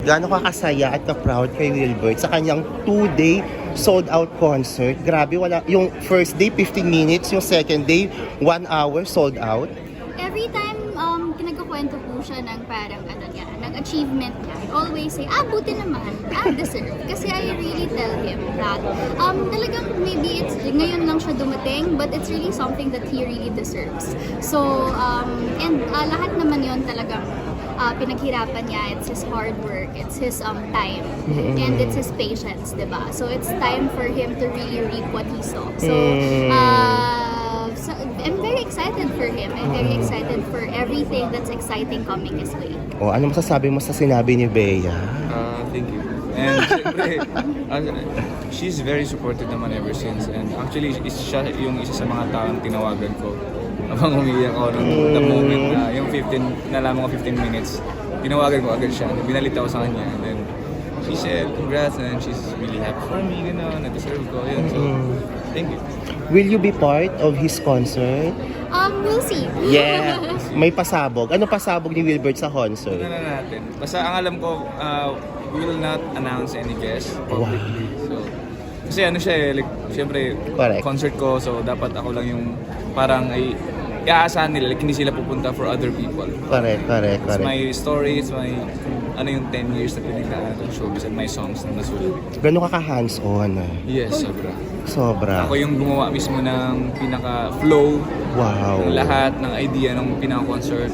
gaano ka kasaya at ka-proud kay Wilbert sa kanyang 2-day sold-out concert? Grabe, wala. Yung first day, 15 minutes. Yung second day, 1 hour sold out. Every time pinagkukwento po siya ng parang ano niya, ng achievement niya, I always say, buti naman, deserve. Kasi I really tell him that talagang maybe it's ngayon lang siya dumating, but it's really something that he really deserves. So, and lahat naman yon talagang pinaghirapan niya. It's his hard work, it's his time, and it's his patience, diba? So it's time for him to really reap what he saw. So, so I'm very excited for him. I'm very excited for everything that's exciting coming his way. O, ano masasabi mo sa sinabi ni Bea? Thank you. And syempre, she's very supportive naman ever since. And actually, siya yung isa sa mga taong tinawagan ko habang umiiyak ako nung the moment na yung 15, nalaman ko 15 minutes, tinawagan ko agad siya. Binalit ako sa kanya. And then, she said, congrats, and she's really happy for me, gano'n, na-deserve ko. Yun. So, thank you. Will you be part of his concert? We'll see. Yeah. May pasabog. Ano pasabog ni Wilbert sa concert? Tingnan na natin. Basta ang alam ko, we will not announce any guests publicly. So, kasi ano siya eh, like, syempre, Correct. concert ko, so dapat ako lang yung parang ay iaasahan nila, like hindi sila pupunta for other people. Correct. It's my story, it's my, ano yung 10 years na pinagdaan ng showbiz and my songs na nasulat. Gano'n ka hands-on? Yes, sobra. Sobra. Ako yung gumawa mismo ng pinaka-flow, Wow. ng lahat, ng idea ng pinaka-concert.